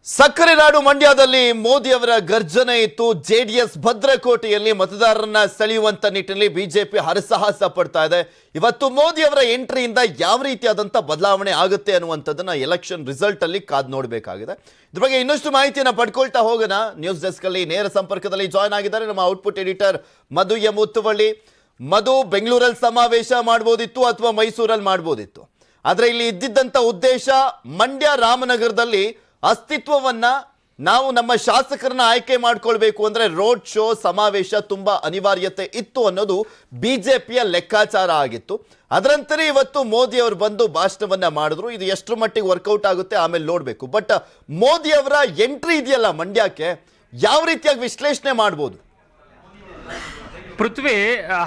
ಸಕ್ಕರೆ ನಾಡು ಮಂಡ್ಯದಲ್ಲಿ ಮೋದಿ ಅವರ ಗರ್ಜನೆ ಇತ್ತು. ಜೆಡಿಎಸ್ ಭದ್ರಕೋಟೆಯಲ್ಲಿ ಮತದಾರರನ್ನ ಸೆಳೆಯುವಂತ ನಿಟ್ಟಿನಲ್ಲಿ ಬಿಜೆಪಿ ಹರಸಾಹಸ ಪಡ್ತಾ ಇದೆ. ಇವತ್ತು ಮೋದಿ ಅವರ ಎಂಟ್ರಿಯಿಂದ ಯಾವ ರೀತಿಯಾದಂತ ಬದಲಾವಣೆ ಆಗುತ್ತೆ ಅನ್ನುವಂಥದ್ದನ್ನ ಎಲೆಕ್ಷನ್ ರಿಸಲ್ಟ್ ಅಲ್ಲಿ ಕಾದು ನೋಡಬೇಕಾಗಿದೆ. ಇದ್ರ ಬಗ್ಗೆ ಇನ್ನಷ್ಟು ಮಾಹಿತಿಯನ್ನ ಪಡ್ಕೊಳ್ತಾ ಹೋಗೋಣ. ನ್ಯೂಸ್ ಡೆಸ್ಕ್ ಅಲ್ಲಿ ನೇರ ಸಂಪರ್ಕದಲ್ಲಿ ಜಾಯ್ನ್ ಆಗಿದ್ದಾರೆ ನಮ್ಮ ಔಟ್ಪುಟ್ ಎಡಿಟರ್ ಮಧು ಎಂ ಉತ್ತುವಳ್ಳಿ. ಮಧು, ಬೆಂಗಳೂರಲ್ಲಿ ಸಮಾವೇಶ ಮಾಡಬಹುದಿತ್ತು ಅಥವಾ ಮೈಸೂರಲ್ಲಿ ಮಾಡಬಹುದಿತ್ತು, ಆದ್ರೆ ಇಲ್ಲಿ ಇದ್ದಿದ್ದಂತ ಉದ್ದೇಶ ಮಂಡ್ಯ ರಾಮನಗರದಲ್ಲಿ ಅಸ್ತಿತ್ವವನ್ನ ನಾವು ನಮ್ಮ ಶಾಸಕರನ್ನ ಆಯ್ಕೆ ಮಾಡ್ಕೊಳ್ಬೇಕು ಅಂದ್ರೆ ರೋಡ್ ಶೋ ಸಮಾವೇಶ ತುಂಬಾ ಅನಿವಾರ್ಯತೆ ಇತ್ತು ಅನ್ನೋದು ಬಿಜೆಪಿಯ ಲೆಕ್ಕಾಚಾರ ಆಗಿತ್ತು. ಅದರಂತೆ ಇವತ್ತು ಮೋದಿ ಅವರು ಬಂದು ಭಾಷಣವನ್ನ ಮಾಡಿದ್ರು. ಇದು ಎಷ್ಟರ ಮಟ್ಟಿಗೆ ವರ್ಕೌಟ್ ಆಗುತ್ತೆ ಆಮೇಲೆ ನೋಡ್ಬೇಕು. ಬಟ್ ಮೋದಿ ಅವರ ಎಂಟ್ರಿ ಇದೆಯಲ್ಲ ಮಂಡ್ಯಕ್ಕೆ, ಯಾವ ರೀತಿಯಾಗಿ ವಿಶ್ಲೇಷಣೆ ಮಾಡ್ಬೋದು? ಪೃಥ್ವಿ,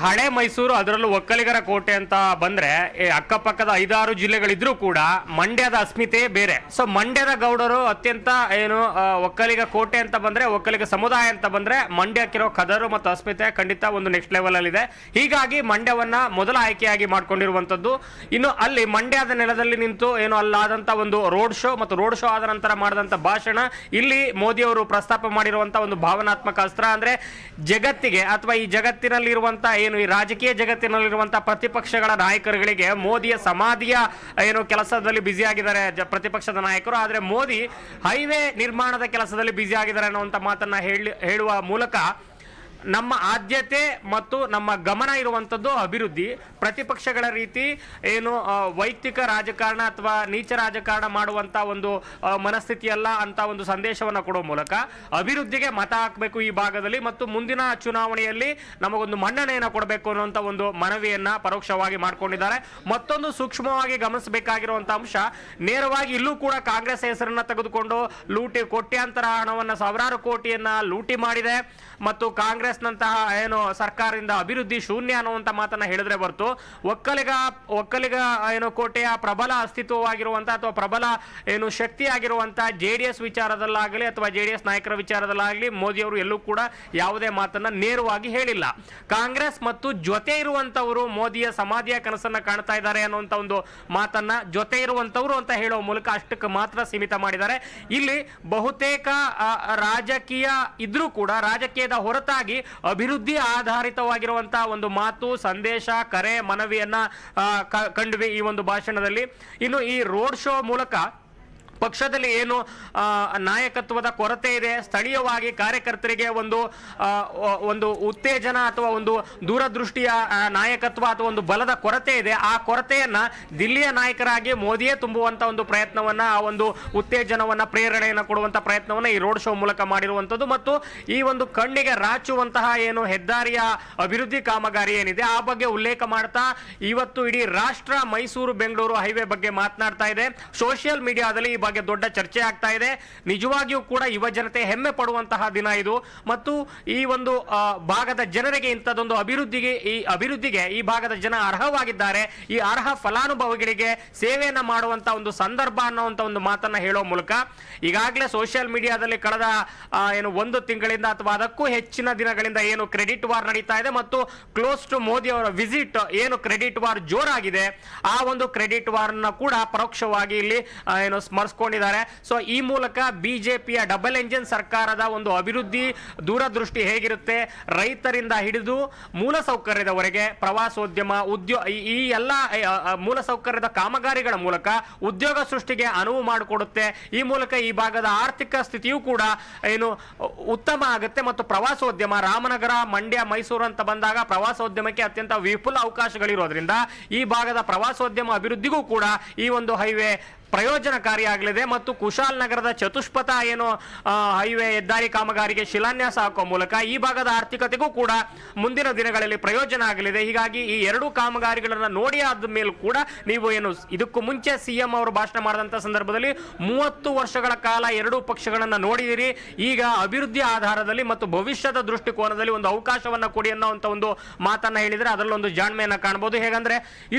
ಹಳೆ ಮೈಸೂರು ಅದರಲ್ಲೂ ಒಕ್ಕಲಿಗರ ಕೋಟೆ ಅಂತ ಬಂದ್ರೆ ಅಕ್ಕಪಕ್ಕದ 5-6 ಜಿಲ್ಲೆಗಳಿದ್ರೂ ಕೂಡ ಮಂಡ್ಯದ ಅಸ್ಮಿತೆ ಬೇರೆ. ಸೊ ಮಂಡ್ಯದ ಗೌಡರು ಅತ್ಯಂತ ಒಕ್ಕಲಿಗ ಕೋಟೆ ಅಂತ ಬಂದ್ರೆ, ಒಕ್ಕಲಿಗ ಸಮುದಾಯ ಅಂತ ಬಂದ್ರೆ ಮಂಡ್ಯಕ್ಕಿರೋ ಕದರು ಮತ್ತು ಅಸ್ಮಿತೆ ಖಂಡಿತ ಒಂದು ನೆಕ್ಸ್ಟ್ ಲೆವೆಲ್ ಅಲ್ಲಿ ಇದೆ. ಹೀಗಾಗಿ ಮಂಡ್ಯವನ್ನ ಮೊದಲ ಆಯ್ಕೆಯಾಗಿ ಮಾಡ್ಕೊಂಡಿರುವಂತದ್ದು. ಇನ್ನು ಅಲ್ಲಿ ಮಂಡ್ಯದ ನೆಲದಲ್ಲಿ ನಿಂತು ಅಲ್ಲಾದಂತ ಒಂದು ರೋಡ್ ಶೋ ಮತ್ತು ರೋಡ್ ಶೋ ಆದ ನಂತರ ಮಾಡಿದಂತ ಭಾಷಣ, ಇಲ್ಲಿ ಮೋದಿ ಅವರು ಪ್ರಸ್ತಾಪ ಮಾಡಿರುವಂತ ಒಂದು ಭಾವನಾತ್ಮಕ ಅಸ್ತ್ರ ಅಂದ್ರೆ ಜಗತ್ತಿಗೆ ಅಥವಾ ಈ ಜಗತ್ತಿನಲ್ಲಿರುವಂತಹ ಈ ರಾಜಕೀಯ ಜಗತ್ತಿನಲ್ಲಿರುವಂತಹ ಪ್ರತಿಪಕ್ಷಗಳ ನಾಯಕರುಗಳಿಗೆ ಮೋದಿಯ ಸಮಾಧಿಯ ಕೆಲಸದಲ್ಲಿ ಬ್ಯುಸಿ ಆಗಿದ್ದಾರೆ ಪ್ರತಿಪಕ್ಷದ ನಾಯಕರು. ಆದ್ರೆ ಮೋದಿ ಹೈವೇ ನಿರ್ಮಾಣದ ಕೆಲಸದಲ್ಲಿ ಬ್ಯುಸಿ ಆಗಿದ್ದಾರೆ ಅನ್ನುವಂತ ಮಾತನ್ನ ಹೇಳುವ ಮೂಲಕ ನಮ್ಮ ಆದ್ಯತೆ ಮತ್ತು ನಮ್ಮ ಗಮನ ಇರುವಂತದ್ದು ಅಭಿವೃದ್ಧಿ. ಪ್ರತಿಪಕ್ಷಗಳ ರೀತಿ ವೈಯಕ್ತಿಕ ರಾಜಕಾರಣ ಅಥವಾ ನೀಚ ರಾಜಕಾರಣ ಮಾಡುವಂತ ಒಂದು ಮನಸ್ಥಿತಿಯಲ್ಲ ಅಂತ ಒಂದು ಸಂದೇಶವನ್ನ ಕೊಡುವ ಮೂಲಕ ಅಭಿವೃದ್ಧಿಗೆ ಮತ ಹಾಕಬೇಕು ಈ ಭಾಗದಲ್ಲಿ, ಮತ್ತು ಮುಂದಿನ ಚುನಾವಣೆಯಲ್ಲಿ ನಮಗೊಂದು ಮನ್ನಣೆಯನ್ನು ಕೊಡಬೇಕು ಅನ್ನುವಂತ ಒಂದು ಮನವಿಯನ್ನ ಪರೋಕ್ಷವಾಗಿ ಮಾಡ್ಕೊಂಡಿದ್ದಾರೆ. ಮತ್ತೊಂದು ಸೂಕ್ಷ್ಮವಾಗಿ ಗಮನಿಸಬೇಕಾಗಿರುವಂತಹ ಅಂಶ, ನೇರವಾಗಿ ಇಲ್ಲೂ ಕೂಡ ಕಾಂಗ್ರೆಸ್ ಹೆಸರನ್ನ ತೆಗೆದುಕೊಂಡು ಲೂಟಿ, ಕೋಟ್ಯಾಂತರ ಹಣವನ್ನ, ಸಾವಿರಾರು ಕೋಟಿಯನ್ನ ಲೂಟಿ ಮಾಡಿದೆ ಮತ್ತು ಕಾಂಗ್ರೆಸ್ ನಂತಹ ಸರ್ಕಾರದಿಂದ ಅಭಿವೃದ್ಧಿ ಶೂನ್ಯ ಅನ್ನುವಂತ ಮಾತನ್ನ ಹೇಳಿದ್ರೆ ಹೊರತು ಒಕ್ಕಲಿಗ ಕೋಟೆಯ ಪ್ರಬಲ ಅಸ್ತಿತ್ವವಾಗಿರುವಂತಹ ಅಥವಾ ಪ್ರಬಲ ಶಕ್ತಿಯಾಗಿರುವಂತಹ ಜೆಡಿಎಸ್ ವಿಚಾರದಲ್ಲಾಗಲಿ ಅಥವಾ ಜೆಡಿಎಸ್ ನಾಯಕರ ವಿಚಾರದಲ್ಲಾಗಲಿ ಮೋದಿ ಅವರು ಎಲ್ಲೂ ಕೂಡ ಯಾವುದೇ ಮಾತನ್ನ ನೇರವಾಗಿ ಹೇಳಿಲ್ಲ. ಕಾಂಗ್ರೆಸ್ ಮತ್ತು ಜೊತೆ ಇರುವಂತವರು ಮೋದಿಯ ಸಮಾಧಿಯ ಕನಸನ್ನ ಕಾಣ್ತಾ ಇದ್ದಾರೆ ಅನ್ನುವಂತ ಒಂದು ಮಾತನ್ನ ಜೊತೆ ಇರುವಂತವರು ಅಂತ ಹೇಳುವ ಮೂಲಕ ಅಷ್ಟಕ್ಕೆ ಮಾತ್ರ ಸೀಮಿತ ಮಾಡಿದ್ದಾರೆ. ಇಲ್ಲಿ ಬಹುತೇಕ ರಾಜಕೀಯ ಇದ್ರೂ ಕೂಡ ರಾಜಕೀಯದ ಹೊರತಾಗಿ ಅಭಿವೃದ್ಧಿ ಆಧಾರಿತವಾಗಿರುವಂತಹ ಒಂದು ಮಾತು, ಸಂದೇಶ, ಕರೆ, ಮನವಿಯನ್ನ ಕಂಡ್ವಿ ಈ ಒಂದು ಭಾಷಣದಲ್ಲಿ. ಇನ್ನು ಈ ರೋಡ್ ಶೋ ಮೂಲಕ ಪಕ್ಷದಲ್ಲಿ ನಾಯಕತ್ವದ ಕೊರತೆ ಇದೆ, ಸ್ಥಳೀಯವಾಗಿ ಕಾರ್ಯಕರ್ತರಿಗೆ ಒಂದು ಉತ್ತೇಜನ ಅಥವಾ ಒಂದು ದೂರದೃಷ್ಟಿಯ ನಾಯಕತ್ವ ಅಥವಾ ಒಂದು ಬಲದ ಕೊರತೆ ಇದೆ. ಆ ಕೊರತೆಯನ್ನ ದಿಲ್ಲಿಯ ನಾಯಕರಾಗಿ ಮೋದಿಯೇ ತುಂಬುವಂತ ಒಂದು ಪ್ರಯತ್ನವನ್ನ, ಆ ಒಂದು ಉತ್ತೇಜನವನ್ನ, ಪ್ರೇರಣೆಯನ್ನು ಕೊಡುವಂತ ಪ್ರಯತ್ನವನ್ನ ಈ ರೋಡ್ ಶೋ ಮೂಲಕ ಮಾಡಿರುವಂತದ್ದು. ಮತ್ತು ಈ ಒಂದು ಕಣ್ಣಿಗೆ ರಾಚುವಂತಹ ಹೆದ್ದಾರಿಯ ಅಭಿವೃದ್ಧಿ ಕಾಮಗಾರಿ ಏನಿದೆ ಆ ಬಗ್ಗೆ ಉಲ್ಲೇಖ ಮಾಡ್ತಾ ಇವತ್ತು ಇಡೀ ರಾಷ್ಟ್ರ ಮೈಸೂರು ಬೆಂಗಳೂರು ಹೈವೇ ಬಗ್ಗೆ ಮಾತನಾಡ್ತಾ ಇದೆ. ಸೋಷಿಯಲ್ ಮೀಡಿಯಾದಲ್ಲಿ ಈ ಬಗ್ಗೆ ದೊಡ್ಡ ಚರ್ಚೆ ಆಗ್ತಾ ಇದೆ. ನಿಜವಾಗಿಯೂ ಕೂಡ ಯುವ ಜನತೆ ಹೆಮ್ಮೆ ಪಡುವಂತಹ ದಿನ ಇದು. ಮತ್ತು ಈ ಒಂದು ಭಾಗದ ಜನರಿಗೆ ಇಂಥದ್ದೊಂದು ಅಭಿವೃದ್ಧಿಗೆ ಈ ಭಾಗದ ಜನ ಅರ್ಹವಾಗಿದ್ದಾರೆ. ಈ ಅರ್ಹ ಫಲಾನುಭವಿಗಳಿಗೆ ಸೇವೆಯನ್ನ ಮಾಡುವಂತಹ ಒಂದು ಸಂದರ್ಭ ಅನ್ನುವಂತ ಒಂದು ಮಾತನ್ನ ಹೇಳುವ ಮೂಲಕ ಈಗಾಗಲೇ ಸೋಷಿಯಲ್ ಮೀಡಿಯಾದಲ್ಲಿ ಕಳೆದ 1 ತಿಂಗಳಿಂದ ಅಥವಾ ಅದಕ್ಕೂ ಹೆಚ್ಚಿನ ದಿನಗಳಿಂದ ಕ್ರೆಡಿಟ್ ವಾರ್ ನಡೀತಾ ಇದೆ ಮತ್ತು ಕ್ಲೋಸ್ ಟು ಮೋದಿ ಅವರ ವಿಸಿಟ್ ಕ್ರೆಡಿಟ್ ವಾರ್ ಜೋರಾಗಿದೆ. ಆ ಒಂದು ಕ್ರೆಡಿಟ್ ವಾರ್ ನ ಕೂಡ ಪರೋಕ್ಷವಾಗಿ ಇಲ್ಲಿ ಸ್ಮರಿಸಿಕೊಂಡಿದ್ದಾರೆ. ಸೊ ಈ ಮೂಲಕ ಬಿಜೆಪಿಯ ಡಬಲ್ ಎಂಜಿನ್ ಸರ್ಕಾರದ ಒಂದು ಅಭಿವೃದ್ಧಿ ದೂರದೃಷ್ಟಿ ಹೇಗಿರುತ್ತೆ, ರೈತರಿಂದ ಹಿಡಿದು ಮೂಲಸೌಕರ್ಯದವರೆಗೆ ಪ್ರವಾಸೋದ್ಯಮ, ಈ ಎಲ್ಲ ಮೂಲಸೌಕರ್ಯದ ಕಾಮಗಾರಿಗಳ ಮೂಲಕ ಉದ್ಯೋಗ ಸೃಷ್ಟಿಗೆ ಅನುವು ಮಾಡಿಕೊಡುತ್ತೆ. ಈ ಮೂಲಕ ಈ ಭಾಗದ ಆರ್ಥಿಕ ಸ್ಥಿತಿಯೂ ಕೂಡ ಉತ್ತಮ ಆಗುತ್ತೆ ಮತ್ತು ಪ್ರವಾಸೋದ್ಯಮ, ರಾಮನಗರ, ಮಂಡ್ಯ, ಮೈಸೂರು ಅಂತ ಬಂದಾಗ ಪ್ರವಾಸೋದ್ಯಮಕ್ಕೆ ಅತ್ಯಂತ ವಿಪುಲ ಅವಕಾಶಗಳಿರೋದ್ರಿಂದ ಈ ಭಾಗದ ಪ್ರವಾಸೋದ್ಯಮ ಅಭಿವೃದ್ಧಿಗೂ ಕೂಡ ಈ ಒಂದು ಹೈವೇ ಪ್ರಯೋಜನಕಾರಿಯಾಗಲಿದೆ. ಮತ್ತು ಕುಶಾಲನಗರದ ಚತುಷ್ಪಥ ಹೈವೇ ಹೆದ್ದಾರಿ ಕಾಮಗಾರಿಗೆ ಶಿಲಾನ್ಯಾಸ ಹಾಕುವ ಮೂಲಕ ಈ ಭಾಗದ ಆರ್ಥಿಕತೆಗೂ ಕೂಡ ಮುಂದಿನ ದಿನಗಳಲ್ಲಿ ಪ್ರಯೋಜನ ಆಗಲಿದೆ. ಹೀಗಾಗಿ ಈ 2 ಕಾಮಗಾರಿಗಳನ್ನ ನೋಡಿ ಆದ ಮೇಲೆ ಕೂಡ ನೀವು ಇದಕ್ಕೂ ಮುಂಚೆ ಸಿಎಂ ಅವರು ಭಾಷಣ ಮಾಡಿದಂತ ಸಂದರ್ಭದಲ್ಲಿ 30 ವರ್ಷಗಳ ಕಾಲ 2 ಪಕ್ಷಗಳನ್ನ ನೋಡಿದಿರಿ. ಈಗ ಅಭಿವೃದ್ಧಿ ಆಧಾರದಲ್ಲಿ ಮತ್ತು ಭವಿಷ್ಯದ ದೃಷ್ಟಿಕೋನದಲ್ಲಿ ಒಂದು ಅವಕಾಶವನ್ನ ಕೊಡಿ ಅನ್ನೋಂತ ಒಂದು ಮಾತನ್ನ ಹೇಳಿದ್ರೆ ಅದರಲ್ಲಿ ಒಂದು ಜಾಣ್ಮೆಯನ್ನ ಕಾಣಬಹುದು. ಹೇಗಂದ್ರೆ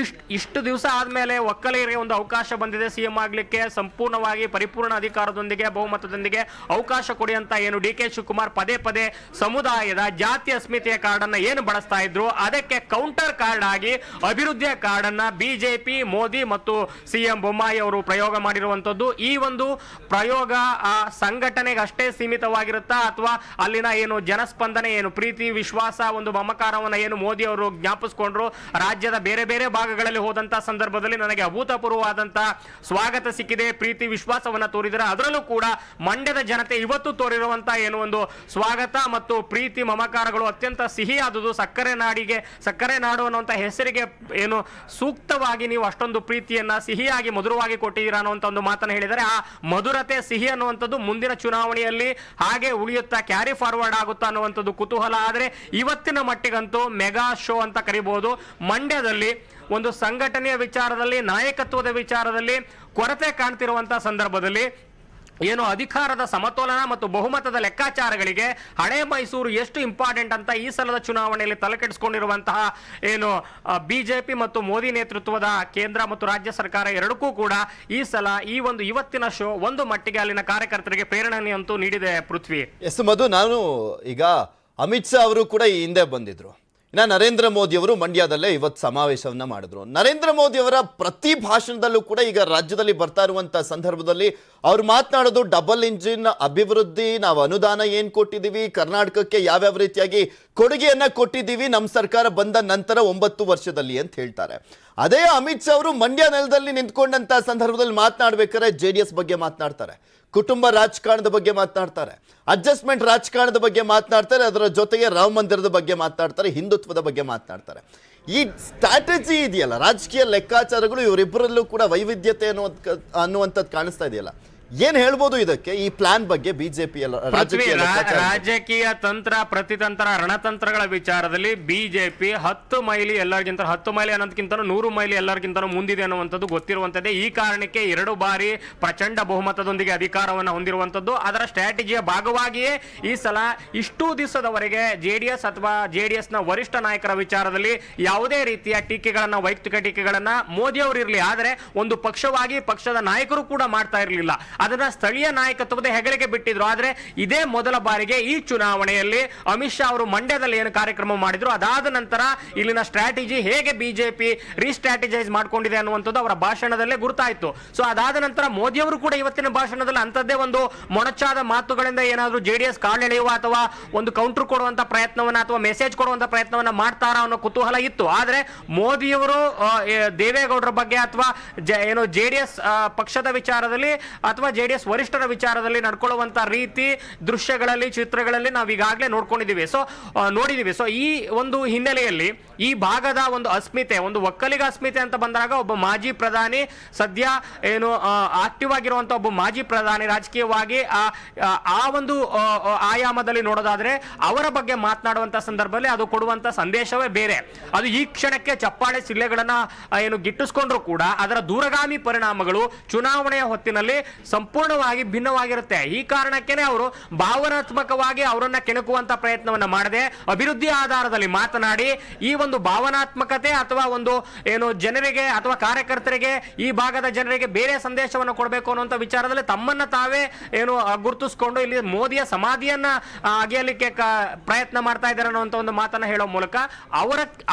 ಇಷ್ಟು ದಿವಸ ಆದ್ಮೇಲೆ ಒಕ್ಕಲಿಗರಿಗೆ ಒಂದು ಅವಕಾಶ ಬಂದಿದೆ, ಸಿಎಂ ಆಗ್ಲಿಕ್ಕೆ ಸಂಪೂರ್ಣವಾಗಿ ಪರಿಪೂರ್ಣ ಅಧಿಕಾರದೊಂದಿಗೆ ಬಹುಮತದೊಂದಿಗೆ ಅವಕಾಶ ಕೊಡಿ ಅಂತ ಏನು ಡಿ ಕೆ ಶಿವಕುಮಾರ್ ಪದೇ ಪದೇ ಸಮುದಾಯದ ಜಾತಿ ಅಸ್ಮಿತೆಯ ಕಾರ್ಡ್ ಅನ್ನ ಏನು ಬಳಸ್ತಾ ಇದ್ರು, ಅದಕ್ಕೆ ಕೌಂಟರ್ ಕಾರ್ಡ್ ಆಗಿ ಅಭಿವೃದ್ಧಿಯ ಕಾರ್ಡ್ ಅನ್ನ ಬಿಜೆಪಿ, ಮೋದಿ ಮತ್ತು ಸಿಎಂ ಬೊಮ್ಮಾಯಿ ಅವರು ಪ್ರಯೋಗ ಮಾಡಿರುವಂತದ್ದು. ಈ ಒಂದು ಪ್ರಯೋಗ ಆ ಸಂಘಟನೆಗೆ ಅಷ್ಟೇ ಸೀಮಿತವಾಗಿರುತ್ತಾ ಅಥವಾ ಅಲ್ಲಿನ ಏನು ಜನಸ್ಪಂದನೆ, ಏನು ಪ್ರೀತಿ, ವಿಶ್ವಾಸ, ಒಂದು ಮಮಕಾರವನ್ನ ಏನು ಮೋದಿ ಅವರು ಜ್ಞಾಪಿಸಿಕೊಂಡ್ರು, ರಾಜ್ಯದ ಬೇರೆ ಬೇರೆ ಭಾಗಗಳಲ್ಲಿ ಹೋದಂತ ಸಂದರ್ಭದಲ್ಲಿ ನನಗೆ ಅಭೂತಪೂರ್ವವಾದಂತ ಸ್ವಾಗತ ಸಿಕ್ಕಿದೆ, ಪ್ರೀತಿ ವಿಶ್ವಾಸವನ್ನ ತೋರಿದರೆ, ಅದರಲ್ಲೂ ಕೂಡ ಮಂಡ್ಯದ ಜನತೆ ಇವತ್ತು ತೋರಿರುವಂತ ಏನು ಒಂದು ಸ್ವಾಗತ ಮತ್ತು ಪ್ರೀತಿ ಮಮಕಾರಗಳು ಅತ್ಯಂತ ಸಿಹಿಯಾದುದು. ಸಕ್ಕರೆ ನಾಡು ಅನ್ನುವಂತ ಹೆಸರಿಗೆ ಏನು ಸೂಕ್ತವಾಗಿ ನೀವು ಅಷ್ಟೊಂದು ಪ್ರೀತಿಯನ್ನ ಸಿಹಿಯಾಗಿ ಮಧುರವಾಗಿ ಕೊಟ್ಟಿದ್ದೀರಾ ಅನ್ನುವಂತ ಒಂದು ಮಾತನ್ನು ಹೇಳಿದರೆ, ಆ ಮಧುರತೆ ಸಿಹಿ ಅನ್ನುವಂಥದ್ದು ಮುಂದಿನ ಚುನಾವಣೆಯಲ್ಲಿ ಹಾಗೆ ಉಳಿಯುತ್ತಾ ಕ್ಯಾರಿ ಫಾರ್ವರ್ಡ್ ಆಗುತ್ತಾ ಅನ್ನುವಂಥದ್ದು ಕುತೂಹಲ. ಆದರೆ ಇವತ್ತಿನ ಮಟ್ಟಿಗಂತೂ ಮೆಗಾ ಶೋ ಅಂತ ಕರಿಬಹುದು. ಮಂಡ್ಯದಲ್ಲಿ ಒಂದು ಸಂಘಟನೆಯ ವಿಚಾರದಲ್ಲಿ, ನಾಯಕತ್ವದ ವಿಚಾರದಲ್ಲಿ ಕೊರತೆ ಕಾಣ್ತಿರುವಂತಹ ಸಂದರ್ಭದಲ್ಲಿ ಏನು ಅಧಿಕಾರದ ಸಮತೋಲನ ಮತ್ತು ಬಹುಮತದ ಲೆಕ್ಕಾಚಾರಗಳಿಗೆ ಹಳೆ ಮೈಸೂರು ಎಷ್ಟು ಇಂಪಾರ್ಟೆಂಟ್ ಅಂತ ಈ ಸಲದ ಚುನಾವಣೆಯಲ್ಲಿ ತಲೆಕೆಡಿಸಿಕೊಂಡಿರುವಂತಹ ಏನು ಬಿಜೆಪಿ ಮತ್ತು ಮೋದಿ ನೇತೃತ್ವದ ಕೇಂದ್ರ ಮತ್ತು ರಾಜ್ಯ ಸರ್ಕಾರ ಎರಡಕ್ಕೂ ಕೂಡ ಈ ಸಲ ಈ ಒಂದು ಇವತ್ತಿನ ಶೋ ಒಂದು ಮಟ್ಟಿಗೆ ಅಲ್ಲಿನ ಕಾರ್ಯಕರ್ತರಿಗೆ ಪ್ರೇರಣೆಯಂತೂ ನೀಡಿದೆ. ಪೃಥ್ವಿ ಎಸ್ ಮಧು, ನಾನು ಈಗ ಅಮಿತ್ ಶಾ ಅವರು ಕೂಡ ಈ ಹಿಂದೆ ಬಂದಿದ್ರು. ಇನ್ನು ನರೇಂದ್ರ ಮೋದಿ ಅವರು ಮಂಡ್ಯದಲ್ಲೇ ಇವತ್ತು ಸಮಾವೇಶವನ್ನ ಮಾಡಿದ್ರು. ನರೇಂದ್ರ ಮೋದಿ ಅವರ ಪ್ರತಿ ಭಾಷಣದಲ್ಲೂ ಕೂಡ ಈಗ ರಾಜ್ಯದಲ್ಲಿ ಬರ್ತಾ ಇರುವಂತ ಸಂದರ್ಭದಲ್ಲಿ ಅವ್ರು ಮಾತನಾಡೋದು ಡಬಲ್ ಇಂಜಿನ್ ಅಭಿವೃದ್ಧಿ, ನಾವು ಅನುದಾನ ಏನ್ ಕೊಟ್ಟಿದ್ದೀವಿ, ಕರ್ನಾಟಕಕ್ಕೆ ಯಾವ್ಯಾವ ರೀತಿಯಾಗಿ ಕೊಡುಗೆಯನ್ನ ಕೊಟ್ಟಿದ್ದೀವಿ ನಮ್ಮ ಸರ್ಕಾರ ಬಂದ ನಂತರ 9 ವರ್ಷದಲ್ಲಿ ಅಂತ ಹೇಳ್ತಾರೆ. ಅದೇ ಅಮಿತ್ ಶಾ ಅವರು ಮಂಡ್ಯ ನೆಲದಲ್ಲಿ ನಿಂತ್ಕೊಂಡಂತ ಸಂದರ್ಭದಲ್ಲಿ ಮಾತನಾಡ್ಬೇಕಾದ್ರೆ JDS ಬಗ್ಗೆ ಮಾತನಾಡ್ತಾರೆ, ಕುಟುಂಬ ರಾಜಕಾರಣದ ಬಗ್ಗೆ ಮಾತನಾಡ್ತಾರೆ, ಅಡ್ಜಸ್ಟ್ಮೆಂಟ್ ರಾಜಕಾರಣದ ಬಗ್ಗೆ ಮಾತನಾಡ್ತಾರೆ, ಅದರ ಜೊತೆಗೆ ರಾಮ ಮಂದಿರದ ಬಗ್ಗೆ ಮಾತನಾಡ್ತಾರೆ, ಹಿಂದುತ್ವದ ಬಗ್ಗೆ ಮಾತನಾಡ್ತಾರೆ. ಈ ಸ್ಟ್ರಾಟಜಿ ಇದೆಯಲ್ಲ, ರಾಜಕೀಯ ಲೆಕ್ಕಾಚಾರಗಳು ಇವರಿಬ್ಬರಲ್ಲೂ ಕೂಡ ವೈವಿಧ್ಯತೆ ಅನ್ನುವಂಥದ್ದು ಕಾಣಿಸ್ತಾ ಇದೆಯಲ್ಲ, ಏನ್ ಹೇಳ್ಬೋದು ಇದಕ್ಕೆ, ಈ ಪ್ಲಾನ್ ಬಗ್ಗೆ ಬಿಜೆಪಿ ರಾಜಕೀಯ ತಂತ್ರ, ಪ್ರತಿತಂತ್ರ, ರಣತಂತ್ರಗಳ ವಿಚಾರದಲ್ಲಿ ಬಿಜೆಪಿ 10 ಮೈಲಿ ಎಲ್ಲರಿಗಿಂತ 10 ಮೈಲಿ ಅನ್ನೋದಕ್ಕಿಂತ 100 ಮೈಲಿ ಎಲ್ಲರಿಗಿಂತ ಮುಂದಿದೆ ಅನ್ನುವಂಥದ್ದು ಗೊತ್ತಿರುವಂತದ್ದೇ. ಈ ಕಾರಣಕ್ಕೆ 2 ಬಾರಿ ಪ್ರಚಂಡ ಬಹುಮತದೊಂದಿಗೆ ಅಧಿಕಾರವನ್ನು ಹೊಂದಿರುವಂತದ್ದು. ಅದರ ಸ್ಟ್ರಾಟಜಿಯ ಭಾಗವಾಗಿಯೇ ಈ ಸಲ ಇಷ್ಟು ದಿವಸದವರೆಗೆ JDS ಅಥವಾ JDS ನ ವರಿಷ್ಠ ನಾಯಕರ ವಿಚಾರದಲ್ಲಿ ಯಾವುದೇ ರೀತಿಯ ಟೀಕೆಗಳನ್ನ, ವೈಯಕ್ತಿಕ ಟೀಕೆಗಳನ್ನ ಮೋದಿ ಅವರು ಇರಲಿ, ಆದರೆ ಒಂದು ಪಕ್ಷವಾಗಿ ಪಕ್ಷದ ನಾಯಕರು ಕೂಡ ಮಾಡ್ತಾ ಇರಲಿಲ್ಲ. ಅದನ್ನ ಸ್ಥಳೀಯ ನಾಯಕತ್ವದ ಹೆಗಲಿಗೆ ಬಿಟ್ಟಿದ್ರು. ಆದ್ರೆ ಇದೇ ಮೊದಲ ಬಾರಿಗೆ ಈ ಚುನಾವಣೆಯಲ್ಲಿ ಅಮಿತ್ ಶಾ ಅವರು ಮಂಡ್ಯದಲ್ಲಿ ಏನು ಕಾರ್ಯಕ್ರಮ ಮಾಡಿದ್ರು, ಅದಾದ ನಂತರ ಇಲ್ಲಿನ ಸ್ಟ್ರಾಟಜಿ ಹೇಗೆ ಬಿಜೆಪಿ ರೀಸ್ಟ್ರಾಟಜೈಸ್ ಮಾಡ್ಕೊಂಡಿದೆ ಅನ್ನುವಂಥದ್ದು ಅವರ ಭಾಷಣದಲ್ಲೇ ಗುರುತಾಯಿತು. ಸೊ ಅದಾದ ನಂತರ ಮೋದಿ ಅವರು ಕೂಡ ಇವತ್ತಿನ ಭಾಷಣದಲ್ಲಿ ಅಂತದ್ದೇ ಒಂದು ಮೊಣಚಾದ ಮಾತುಗಳಿಂದ ಏನಾದರೂ JDS ಕಾಲೆಳೆಯುವ ಅಥವಾ ಒಂದು ಕೌಂಟರ್ ಕೊಡುವಂತ ಪ್ರಯತ್ನವನ್ನ ಅಥವಾ ಮೆಸೇಜ್ ಕೊಡುವಂತ ಪ್ರಯತ್ನವನ್ನ ಮಾಡ್ತಾರಾ ಅನ್ನೋ ಕುತೂಹಲ ಇತ್ತು. ಆದ್ರೆ ಮೋದಿಯವರು ದೇವೇಗೌಡರ ಬಗ್ಗೆ ಅಥವಾ ಏನು JDS ಪಕ್ಷದ ವಿಚಾರದಲ್ಲಿ ಅಥವಾ JDS ವರಿಷ್ಠರ ವಿಚಾರದಲ್ಲಿ ನಡ್ಕೊಳ್ಳುವಂತ ರೀತಿ ದೃಶ್ಯಗಳಲ್ಲಿ, ಚಿತ್ರಗಳಲ್ಲಿ ನಾವು ಈಗಾಗಲೇ ನೋಡಿದ್ದೀವಿ. ಸೊ ಈ ಒಂದು ಹಿನ್ನೆಲೆಯಲ್ಲಿ ಈ ಭಾಗದ ಒಂದು ಅಸ್ಮಿತೆ, ಒಂದು ಒಕ್ಕಲಿಗ ಅಸ್ಮಿತೆ ಅಂತ ಬಂದಾಗ ಒಬ್ಬ ಮಾಜಿ ಪ್ರಧಾನಿ, ಸದ್ಯ ಏನು ಆಕ್ಟಿವ್ ಆಗಿರುವಂತಹ ಒಬ್ಬ ಮಾಜಿ ಪ್ರಧಾನಿ ರಾಜಕೀಯವಾಗಿ ಆ ಒಂದು ಆಯಾಮದಲ್ಲಿ ನೋಡೋದಾದ್ರೆ ಅವರ ಬಗ್ಗೆ ಮಾತನಾಡುವಂತ ಸಂದರ್ಭದಲ್ಲಿ ಅದು ಕೊಡುವಂತ ಸಂದೇಶವೇ ಬೇರೆ. ಅದು ಈ ಕ್ಷಣಕ್ಕೆ ಚಪ್ಪಾಳೆ ಸಿಳ್ಳೆಗಳನ್ನ ಏನು ಗಿಟ್ಟಿಸ್ಕೊಂಡ್ರು ಕೂಡ ಅದರ ದೂರಗಾಮಿ ಪರಿಣಾಮಗಳು ಚುನಾವಣೆಯ ಹೊತ್ತಿನಲ್ಲಿ ಸಂಪೂರ್ಣವಾಗಿ ಭಿನ್ನವಾಗಿರುತ್ತೆ. ಈ ಕಾರಣಕ್ಕೇನೆ ಅವರು ಭಾವನಾತ್ಮಕವಾಗಿ ಅವರನ್ನ ಕೆಣಕುವಂತ ಪ್ರಯತ್ನವನ್ನ ಮಾಡದೆ ಅಭಿವೃದ್ಧಿ ಆಧಾರದಲ್ಲಿ ಮಾತನಾಡಿ ಈ ಒಂದು ಭಾವನಾತ್ಮಕತೆ ಅಥವಾ ಒಂದು ಏನು ಜನರಿಗೆ ಅಥವಾ ಕಾರ್ಯಕರ್ತರಿಗೆ, ಈ ಭಾಗದ ಜನರಿಗೆ ಬೇರೆ ಸಂದೇಶವನ್ನು ಕೊಡಬೇಕು ಅನ್ನುವಂಥ ವಿಚಾರದಲ್ಲಿ ತಮ್ಮನ್ನ ತಾವೇ ಏನು ಗುರುತಿಸಿಕೊಂಡು ಇಲ್ಲಿ ಮೋದಿಯ ಸಮಾಧಿಯನ್ನ ಅಗೆಯಲಿಕ್ಕೆ ಪ್ರಯತ್ನ ಮಾಡ್ತಾ ಇದ್ದಾರೆ ಅನ್ನುವಂಥ ಒಂದು ಮಾತನ್ನ ಹೇಳೋ ಮೂಲಕ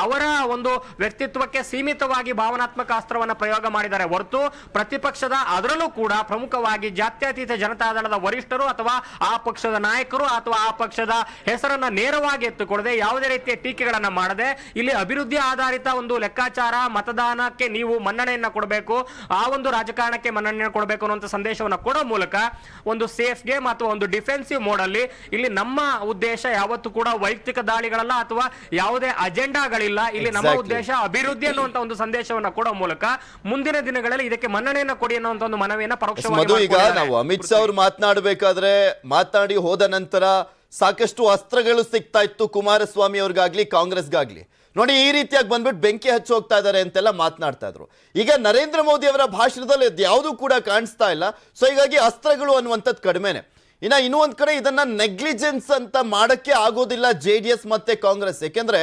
ಅವರ ಒಂದು ವ್ಯಕ್ತಿತ್ವಕ್ಕೆ ಸೀಮಿತವಾಗಿ ಭಾವನಾತ್ಮಕ ಅಸ್ತ್ರವನ್ನ ಪ್ರಯೋಗ ಮಾಡಿದ್ದಾರೆ ಹೊರತು ಪ್ರತಿಪಕ್ಷದ, ಅದರಲ್ಲೂ ಕೂಡ ಪ್ರಮುಖವಾಗಿ ಜಾತ್ಯತೀತ ಜನತಾದಳದ ವರಿಷ್ಠರು ಅಥವಾ ಆ ಪಕ್ಷದ ನಾಯಕರು ಅಥವಾ ಆ ಪಕ್ಷದ ಹೆಸರನ್ನ ನೇರವಾಗಿ ಎತ್ತುಕೊಳ್ಳದೆ ಯಾವುದೇ ರೀತಿಯ ಟೀಕೆಗಳನ್ನ ಮಾಡದೆ ಇಲ್ಲಿ ಅಭಿವೃದ್ಧಿ ಆಧಾರಿತ ಒಂದು ಲೆಕ್ಕಾಚಾರ, ಮತದಾನಕ್ಕೆ ನೀವು ಮನ್ನಣೆಯನ್ನ ಕೊಡಬೇಕು, ಆ ಒಂದು ರಾಜಕಾರಣಕ್ಕೆ ಮನ್ನಣೆಯನ್ನು ಕೊಡಬೇಕು ಅನ್ನುವಂಥ ಸಂದೇಶವನ್ನು ಕೊಡೋ ಮೂಲಕ ಒಂದು ಸೇಫ್ ಗೇಮ್ ಅಥವಾ ಒಂದು ಡಿಫೆನ್ಸಿವ್ ಮೋಡ್ ಅಲ್ಲಿ ಇಲ್ಲಿ ನಮ್ಮ ಉದ್ದೇಶ ಯಾವತ್ತೂ ಕೂಡ ವೈಯಕ್ತಿಕ ದಾಳಿಗಳಲ್ಲ ಅಥವಾ ಯಾವುದೇ ಅಜೆಂಡಾಗಳಿಲ್ಲ, ಇಲ್ಲಿ ನಮ್ಮ ಉದ್ದೇಶ ಅಭಿವೃದ್ಧಿ ಅನ್ನುವಂತ ಒಂದು ಸಂದೇಶವನ್ನು ಕೊಡೋ ಮೂಲಕ ಮುಂದಿನ ದಿನಗಳಲ್ಲಿ ಇದಕ್ಕೆ ಮನ್ನಣೆಯನ್ನು ಕೊಡಿ ಅನ್ನುವಂತ ಒಂದು ಮನವಿಯನ್ನ ಪರೋಕ್ಷವಾಗಿ ಈಗ ನಾವು ಅಮಿತ್ ಶಾ ಅವರು ಮಾತನಾಡಬೇಕಾದ್ರೆ ಮಾತನಾಡಿ ಹೋದ ನಂತರ ಸಾಕಷ್ಟು ಅಸ್ತ್ರಗಳು ಸಿಗ್ತಾ ಇತ್ತು ಕುಮಾರಸ್ವಾಮಿ ಅವ್ರಿಗಾಗ್ಲಿ ಕಾಂಗ್ರೆಸ್ಗಾಗ್ಲಿ. ನೋಡಿ ಈ ರೀತಿಯಾಗಿ ಬಂದ್ಬಿಟ್ಟು ಬೆಂಕಿ ಹಚ್ಚಿ ಹೋಗ್ತಾ ಇದ್ದಾರೆ ಅಂತೆಲ್ಲ ಮಾತನಾಡ್ತಾ ಇದ್ರು. ಈಗ ನರೇಂದ್ರ ಮೋದಿ ಅವರ ಭಾಷಣದಲ್ಲಿ ಯಾವುದು ಕೂಡ ಕಾಣಿಸ್ತಾ ಇಲ್ಲ. ಸೊ ಹೀಗಾಗಿ ಅಸ್ತ್ರಗಳು ಅನ್ನುವಂಥದ್ದು ಕಡಿಮೆನೆ. ಇನ್ನೂ ಒಂದ್ ಕಡೆ ಇದನ್ನ ನೆಗ್ಲಿಜೆನ್ಸ್ ಅಂತ ಮಾಡಕ್ಕೆ ಆಗೋದಿಲ್ಲ JDS ಮತ್ತೆ ಕಾಂಗ್ರೆಸ್. ಯಾಕೆಂದ್ರೆ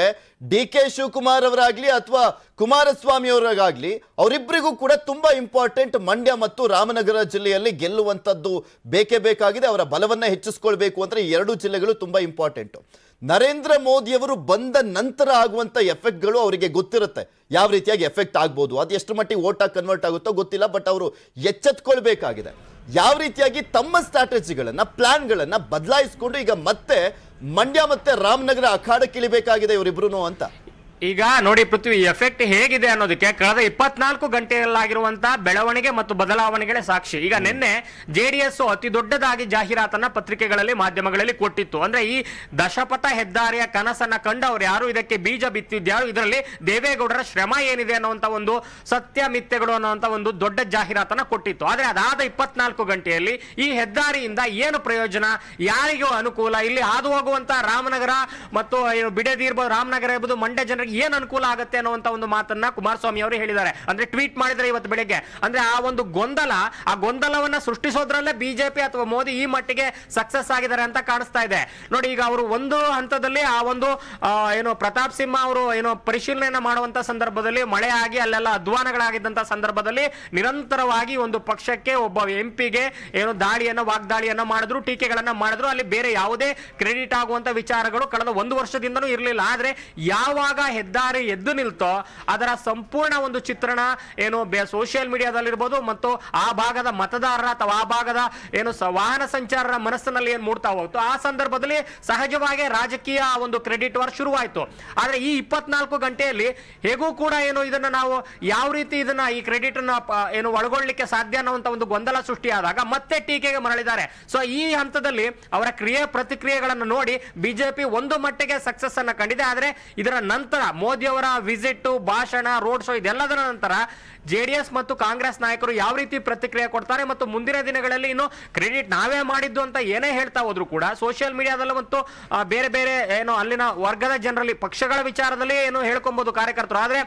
DK ಶಿವಕುಮಾರ್ ಅವರಾಗ್ಲಿ ಅಥವಾ ಕುಮಾರಸ್ವಾಮಿ ಅವರಾಗ್ಲಿ ಅವರಿಬ್ಬರಿಗೂ ಕೂಡ ತುಂಬಾ ಇಂಪಾರ್ಟೆಂಟ್ ಮಂಡ್ಯ ಮತ್ತು ರಾಮನಗರ ಜಿಲ್ಲೆಯಲ್ಲಿ ಗೆಲ್ಲುವಂಥದ್ದು ಬೇಕೇ ಬೇಕಾಗಿದೆ. ಅವರ ಬಲವನ್ನ ಹೆಚ್ಚಿಸ್ಕೊಳ್ಬೇಕು ಅಂದ್ರೆ ಈ ಎರಡು ಜಿಲ್ಲೆಗಳು ತುಂಬಾ ಇಂಪಾರ್ಟೆಂಟ್. ನರೇಂದ್ರ ಮೋದಿಯವರು ಬಂದ ನಂತರ ಆಗುವಂತ ಎಫೆಕ್ಟ್ಗಳು ಅವರಿಗೆ ಗೊತ್ತಿರುತ್ತೆ, ಯಾವ ರೀತಿಯಾಗಿ ಎಫೆಕ್ಟ್ ಆಗ್ಬೋದು, ಅದು ಎಷ್ಟು ಮಟ್ಟಿಗೆ ಓಟಾಗಿ ಕನ್ವರ್ಟ್ ಆಗುತ್ತೋ ಗೊತ್ತಿಲ್ಲ. ಬಟ್ ಅವರು ಎಚ್ಚೆತ್ಕೊಳ್ಬೇಕಾಗಿದೆ, ಯಾವ ರೀತಿಯಾಗಿ ತಮ್ಮ ಸ್ಟ್ರಾಟಜಿಗಳನ್ನ ಪ್ಲಾನ್ಗಳನ್ನ ಬದಲಾಯಿಸಿಕೊಂಡು ಈಗ ಮತ್ತೆ ಮಂಡ್ಯ ಮತ್ತೆ ರಾಮನಗರ ಅಖಾಡಕ್ಕಿಳಿಬೇಕಾಗಿದೆ ಇವರಿಬ್ರು ಅಂತ. ಈಗ ನೋಡಿ ಪೃಥ್ವಿ, ಎಫೆಕ್ಟ್ ಹೇಗಿದೆ ಅನ್ನೋದಕ್ಕೆ ಕಳೆದ 24 ಗಂಟೆಯಲ್ಲಾಗಿರುವಂತಹ ಬೆಳವಣಿಗೆ ಮತ್ತು ಬದಲಾವಣೆಗಳೇ ಸಾಕ್ಷಿ. ಈಗ ನಿನ್ನೆ ಜೆಡಿಎಸ್ ಅತಿ ದೊಡ್ಡದಾಗಿ ಜಾಹೀರಾತನ್ನ ಪತ್ರಿಕೆಗಳಲ್ಲಿ ಮಾಧ್ಯಮಗಳಲ್ಲಿ ಕೊಟ್ಟಿತ್ತು. ಅಂದ್ರೆ ಈ ದಶಪಥ ಹೆದ್ದಾರಿಯ ಕನಸನ್ನ ಕಂಡವ್ರು ಯಾರು, ಇದಕ್ಕೆ ಬೀಜ ಬಿತ್ತಿದ್ಯಾರು, ಇದರಲ್ಲಿ ದೇವೇಗೌಡರ ಶ್ರಮ ಏನಿದೆ ಅನ್ನುವಂತ ಒಂದು ಸತ್ಯ ಮಿಥ್ಯಗಳು ಅನ್ನುವಂತ ಒಂದು ದೊಡ್ಡ ಜಾಹೀರಾತನ್ನ ಕೊಟ್ಟಿತ್ತು. ಆದ್ರೆ ಅದಾದ 24 ಗಂಟೆಯಲ್ಲಿ ಈ ಹೆದ್ದಾರಿಯಿಂದ ಏನು ಪ್ರಯೋಜನ, ಯಾರಿಗೂ ಅನುಕೂಲ, ಇಲ್ಲಿ ಹಾದು ಹೋಗುವಂತ ರಾಮನಗರ ಮತ್ತು ಬಿಡದಿ ಇರ್ಬೋದು, ರಾಮನಗರ ಇರ್ಬೋದು, ಮಂಡ್ಯ ಜನರಿಗೆ ಏನ್ ಅನುಕೂಲ ಆಗುತ್ತೆ ಅನ್ನುವಂತ ಒಂದು ಮಾತನ್ನ ಕುಮಾರಸ್ವಾಮಿ ಅವರು ಹೇಳಿದ್ದಾರೆ. ಅಂದ್ರೆ ಟ್ವೀಟ್ ಮಾಡಿದ್ರೆ ಇವತ್ತು ಬೆಳಿಗ್ಗೆ. ಅಂದ್ರೆ ಆ ಒಂದು ಗೊಂದಲವನ್ನ ಸೃಷ್ಟಿಸೋದ್ರಲ್ಲೇ ಬಿಜೆಪಿ ಅಥವಾ ಮೋದಿ ಈ ಮಟ್ಟಿಗೆ ಸಕ್ಸಸ್ ಆಗಿದ್ದಾರೆ ಅಂತ ಕಾಣಿಸ್ತಾ ಇದೆ. ನೋಡಿ, ಈಗ ಅವರು ಒಂದು ಹಂತದಲ್ಲಿ ಆ ಒಂದು ಪ್ರತಾಪ್ ಸಿಂಹ ಅವರು ಪರಿಶೀಲನೆ ಮಾಡುವಂತ ಸಂದರ್ಭದಲ್ಲಿ ಮಳೆ ಆಗಿ ಅಲ್ಲೆಲ್ಲ ಅಧ್ವಾನಗಳಾಗಿದ್ದಂತ ಸಂದರ್ಭದಲ್ಲಿ ನಿರಂತರವಾಗಿ ಒಂದು ಪಕ್ಷಕ್ಕೆ ಒಬ್ಬ ಎಂಪಿಗೆ ವಾಗ್ದಾಳಿಯನ್ನ ಮಾಡಿದ್ರು, ಟೀಕೆಗಳನ್ನ ಮಾಡಿದ್ರು. ಅಲ್ಲಿ ಬೇರೆ ಯಾವುದೇ ಕ್ರೆಡಿಟ್ ಆಗುವಂತ ವಿಚಾರಗಳು ಕಳೆದ 1 ವರ್ಷದಿಂದನೂ ಇರಲಿಲ್ಲ. ಆದ್ರೆ ಯಾವಾಗ ಹೆದ್ದಾರಿ ಎದ್ದು ನಿಲ್ತೋ ಅದರ ಸಂಪೂರ್ಣ ಒಂದು ಚಿತ್ರಣ ಸೋಷಿಯಲ್ ಮೀಡಿಯಾದಲ್ಲಿರ್ಬೋದು ಮತ್ತು ಆ ಭಾಗದ ಮತದಾರರ ಅಥವಾ ಆ ಭಾಗದ ವಾಹನ ಸಂಚಾರರ ಮನಸ್ಸಿನಲ್ಲಿ ಏನ್ ಮೂಡ್ತಾ ಹೋಗ್ತು, ಆ ಸಂದರ್ಭದಲ್ಲಿ ಸಹಜವಾಗಿ ರಾಜಕೀಯ ಒಂದು ಕ್ರೆಡಿಟ್ ವಾರ್ ಶುರುವಾಯಿತು. ಆದ್ರೆ ಈ 24 ಗಂಟೆಯಲ್ಲಿ ಹೇಗೂ ಕೂಡ ಇದನ್ನ ನಾವು ಯಾವ ರೀತಿ ಇದನ್ನ ಈ ಕ್ರೆಡಿಟ್ ಅನ್ನ ಒಳಗೊಳ್ಳಿಕ್ಕೆ ಸಾಧ್ಯ ಅನ್ನುವಂತ ಒಂದು ಗೊಂದಲ ಸೃಷ್ಟಿಯಾದಾಗ ಮತ್ತೆ ಟೀಕೆಗೆ ಮರಳಿದ್ದಾರೆ. ಸೊ ಈ ಹಂತದಲ್ಲಿ ಅವರ ಪ್ರತಿಕ್ರಿಯೆಗಳನ್ನು ನೋಡಿ ಬಿಜೆಪಿ ಒಂದು ಮಟ್ಟಿಗೆ ಸಕ್ಸಸ್ ಅನ್ನ ಕಂಡಿದೆ. ಆದ್ರೆ ಇದರ ನಂತರ ಮೋದಿ ಅವರ ವಿಸಿಟ್, ಭಾಷಣ, ರೋಡ್ ಶೋ ಇದೆಲ್ಲದರ ನಂತರ ಜೆಡಿಎಸ್ ಮತ್ತು ಕಾಂಗ್ರೆಸ್ ನಾಯಕರು ಯಾವ ರೀತಿ ಪ್ರತಿಕ್ರಿಯೆ ಕೊಡ್ತಾರೆ ಮತ್ತು ಮುಂದಿನ ದಿನಗಳಲ್ಲಿ ಇನ್ನು ಕ್ರೆಡಿಟ್ ನಾವೇ ಮಾಡಿದ್ದು ಅಂತ ಏನೇ ಹೇಳ್ತಾ ಹೋದ್ರು ಕೂಡ ಸೋಷಿಯಲ್ ಮೀಡಿಯಾದಲ್ಲೂ ಮತ್ತು ಬೇರೆ ಬೇರೆ ಅಲ್ಲಿನ ವರ್ಗದ ಜನರಲ್ಲಿ ಪಕ್ಷಗಳ ವಿಚಾರದಲ್ಲಿ ಹೇಳ್ಕೊಬಹುದು ಕಾರ್ಯಕರ್ತರು. ಆದ್ರೆ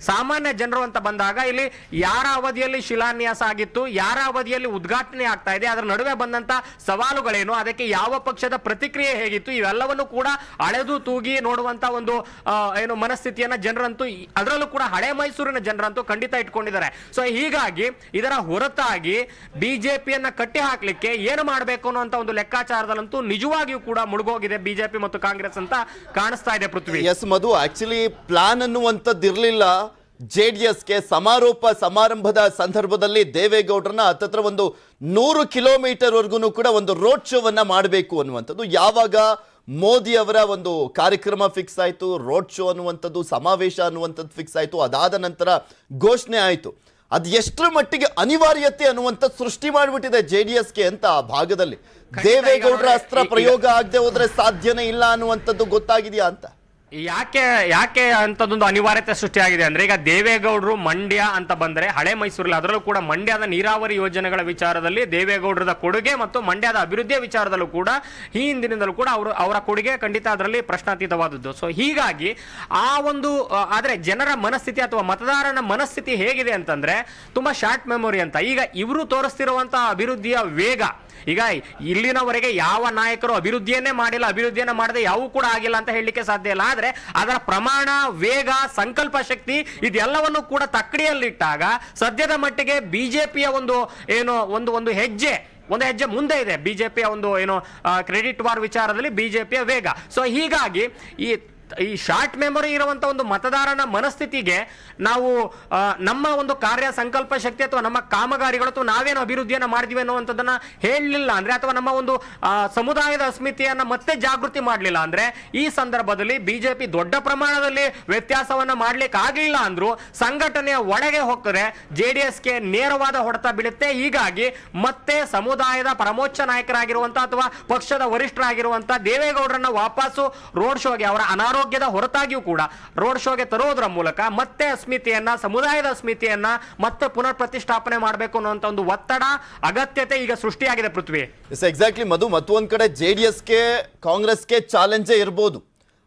ಸಾಮಾನ್ಯ ಜನರು ಅಂತ ಬಂದಾಗ ಇಲ್ಲಿ ಯಾರ ಅವಧಿಯಲ್ಲಿ ಶಿಲಾನ್ಯಾಸ ಆಗಿತ್ತು, ಯಾರ ಅವಧಿಯಲ್ಲಿ ಉದ್ಘಾಟನೆ ಆಗ್ತಾ ಇದೆ, ಅದರ ನಡುವೆ ಬಂದಂತ ಸವಾಲುಗಳೇನು, ಅದಕ್ಕೆ ಯಾವ ಪಕ್ಷದ ಪ್ರತಿಕ್ರಿಯೆ ಹೇಗಿತ್ತು, ಇವೆಲ್ಲವನ್ನು ಕೂಡ ಅಳೆದು ತೂಗಿ ನೋಡುವಂತ ಒಂದು ಮನಸ್ಥಿತಿಯನ್ನ ಜನರಂತೂ, ಅದರಲ್ಲೂ ಕೂಡ ಹಳೆ ಮೈಸೂರಿನ ಜನರಂತೂ ಖಂಡಿತ ಇಟ್ಕೊಂಡಿದ್ದಾರೆ. ಸೊ ಹೀಗಾಗಿ ಇದರ ಹೊರತಾಗಿ ಬಿಜೆಪಿಯನ್ನ ಕಟ್ಟಿ ಹಾಕ್ಲಿಕ್ಕೆ ಏನು ಮಾಡಬೇಕು ಅನ್ನುವಂತ ಒಂದು ಲೆಕ್ಕಾಚಾರದಲ್ಲಂತೂ ನಿಜವಾಗಿಯೂ ಕೂಡ ಮುಳುಗೋಗಿದೆ ಬಿಜೆಪಿ ಮತ್ತು ಕಾಂಗ್ರೆಸ್ ಅಂತ ಕಾಣಿಸ್ತಾ ಇದೆ ಪೃಥ್ವಿ. ಎಸ್ ಮಧು, ಆಕ್ಚುಲಿ ಪ್ಲಾನ್ ಅನ್ನುವಂಥದ್ದು ಇರಲಿಲ್ಲ. ಜೆಡಿಎಸ್ಗೆ ಸಮಾರಂಭದ ಸಂದರ್ಭದಲ್ಲಿ ದೇವೇಗೌಡರನ್ನ ಹತ್ತತ್ರ ಒಂದು 100 ಕಿಲೋಮೀಟರ್ ವರ್ಗು ಕೂಡ ಒಂದು ರೋಡ್ ಶೋವನ್ನ ಮಾಡಬೇಕು ಅನ್ನುವಂಥದ್ದು. ಯಾವಾಗ ಮೋದಿ ಅವರ ಒಂದು ಕಾರ್ಯಕ್ರಮ ಫಿಕ್ಸ್ ಆಯಿತು, ರೋಡ್ ಶೋ ಅನ್ನುವಂಥದ್ದು, ಸಮಾವೇಶ ಅನ್ನುವಂಥದ್ದು ಫಿಕ್ಸ್ ಆಯಿತು, ಅದಾದ ನಂತರ ಘೋಷಣೆ ಆಯಿತು. ಅದು ಎಷ್ಟರ ಮಟ್ಟಿಗೆ ಅನಿವಾರ್ಯತೆ ಅನ್ನುವಂಥದ್ದು ಸೃಷ್ಟಿ ಮಾಡಿಬಿಟ್ಟಿದೆ ಜೆಡಿಎಸ್ಗೆ ಅಂತ ಆ ಭಾಗದಲ್ಲಿ. ದೇವೇಗೌಡರ ಅಸ್ತ್ರ ಪ್ರಯೋಗ ಆಗದೆ ಹೋದ್ರೆ ಸಾಧ್ಯನೇ ಇಲ್ಲ ಅನ್ನುವಂಥದ್ದು ಗೊತ್ತಾಗಿದೆಯಾ ಅಂತ. ಯಾಕೆ ಅಂತದೊಂದು ಅನಿವಾರ್ಯತೆ ಸೃಷ್ಟಿಯಾಗಿದೆ ಅಂದ್ರೆ, ಈಗ ದೇವೇಗೌಡರು ಮಂಡ್ಯ ಅಂತ ಬಂದ್ರೆ ಹಳೆ ಮೈಸೂರಲ್ಲಿ, ಅದರಲ್ಲೂ ಕೂಡ ಮಂಡ್ಯದ ನೀರಾವರಿ ಯೋಜನೆಗಳ ವಿಚಾರದಲ್ಲಿ ದೇವೇಗೌಡರದ ಕೊಡುಗೆ ಮತ್ತು ಮಂಡ್ಯದ ಅಭಿವೃದ್ಧಿಯ ವಿಚಾರದಲ್ಲೂ ಕೂಡ ಈ ಹಿಂದಿನಿಂದಲೂ ಕೂಡ ಅವರ ಕೊಡುಗೆ ಖಂಡಿತ ಅದರಲ್ಲಿ ಪ್ರಶ್ನಾತೀತವಾದದ್ದು. ಸೊ ಹೀಗಾಗಿ ಆ ಒಂದು ಆದ್ರೆ ಜನರ ಮನಸ್ಥಿತಿ ಅಥವಾ ಮತದಾರನ ಮನಸ್ಥಿತಿ ಹೇಗಿದೆ ಅಂತಂದ್ರೆ ತುಂಬಾ ಶಾರ್ಟ್ ಮೆಮೊರಿ ಅಂತ. ಈಗ ಇವರು ತೋರಿಸ್ತಿರುವಂತಹ ಅಭಿವೃದ್ಧಿಯ ವೇಗ, ಈಗ ಇಲ್ಲಿನವರೆಗೆ ಯಾವ ನಾಯಕರು ಅಭಿವೃದ್ಧಿಯನ್ನೇ ಮಾಡಿಲ್ಲ, ಅಭಿವೃದ್ಧಿಯನ್ನ ಮಾಡದೆ ಯಾವೂ ಕೂಡ ಆಗಿಲ್ಲ ಅಂತ ಹೇಳಲಿಕ್ಕೆ ಸಾಧ್ಯ ಇಲ್ಲ. ಆದ್ರೆ ಅದರ ಪ್ರಮಾಣ, ವೇಗ, ಸಂಕಲ್ಪ ಶಕ್ತಿ ಇದೆಲ್ಲವನ್ನು ಕೂಡ ತಕ್ಕಡಿಯಲ್ಲಿಟ್ಟಾಗ ಸದ್ಯದ ಮಟ್ಟಿಗೆ ಬಿಜೆಪಿಯ ಒಂದು ಹೆಜ್ಜೆ ಮುಂದೆ ಇದೆ. ಬಿಜೆಪಿಯ ಒಂದು ಕ್ರೆಡಿಟ್ ವಾರ್ ವಿಚಾರದಲ್ಲಿ ಬಿಜೆಪಿಯ ವೇಗ. ಸೊ ಹೀಗಾಗಿ ಈ ಶಾರ್ಟ್ ಮೆಮೊರಿ ಇರುವಂತ ಒಂದು ಮತದಾರನ ಮನಸ್ಥಿತಿಗೆ ನಾವು ನಮ್ಮ ಒಂದು ಕಾರ್ಯ ಸಂಕಲ್ಪ ಶಕ್ತಿ ಅಥವಾ ನಮ್ಮ ಕಾಮಗಾರಿಗಳು ಅಥವಾ ನಾವೇನು ಅಭಿವೃದ್ಧಿಯನ್ನ ಮಾಡಿದ್ವಿ ಅನ್ನುವಂಥದ್ದನ್ನ ಹೇಳಲಿಲ್ಲ ಅಂದ್ರೆ, ಅಥವಾ ನಮ್ಮ ಒಂದು ಸಮುದಾಯದ ಅಸ್ಮಿತೆಯನ್ನ ಮತ್ತೆ ಜಾಗೃತಿ ಮಾಡಲಿಲ್ಲ ಅಂದ್ರೆ, ಈ ಸಂದರ್ಭದಲ್ಲಿ ಬಿಜೆಪಿ ದೊಡ್ಡ ಪ್ರಮಾಣದಲ್ಲಿ ವ್ಯತ್ಯಾಸವನ್ನ ಮಾಡ್ಲಿಕ್ಕೆ ಆಗಲಿಲ್ಲ ಅಂದ್ರು ಸಂಘಟನೆಯ ಒಳಗೆ ಹೋಗ್ತಾರೆ ಜೆಡಿಎಸ್ಗೆ ನೇರವಾದ ಹೊಡೆತ ಬೀಳುತ್ತೆ. ಹೀಗಾಗಿ ಮತ್ತೆ ಸಮುದಾಯದ ಪರಮೋಚ್ಚ ನಾಯಕರಾಗಿರುವಂತ ಅಥವಾ ಪಕ್ಷದ ವರಿಷ್ಠರಾಗಿರುವಂತ ದೇವೇಗೌಡರನ್ನ ವಾಪಸ್ಸು ರೋಡ್ ಶೋಗೆ, ಅವರ ಅನಾರೋಗ್ಯದ ಹೊರತಾಗಿಯೂ ಕೂಡ ರೋಡ್ ಶೋಗೆ ತರುವುದರ ಮೂಲಕ ಮತ್ತೆ ಸಮುದಾಯದ ಅಸ್ಮಿತೆಯನ್ನ ಮತ್ತೆ ಪುನರ್ ಪ್ರತಿಷ್ಠಾಪನೆ ಮಾಡಬೇಕು ಅನ್ನುವಂತ ಒಂದು ಒತ್ತಡ, ಅಗತ್ಯತೆ ಈಗ ಸೃಷ್ಟಿಯಾಗಿದೆ ಪೃಥ್ವಿ. ಎಕ್ಸಾಕ್ಟ್ಲಿ ಮಧು, ಮತ್ತೊಂದ್ ಕಡೆ ಜೆಡಿಎಸ್ಗೆ ಕಾಂಗ್ರೆಸ್ಗೆ ಚಾಲೆಂಜೇ ಇರಬಹುದು.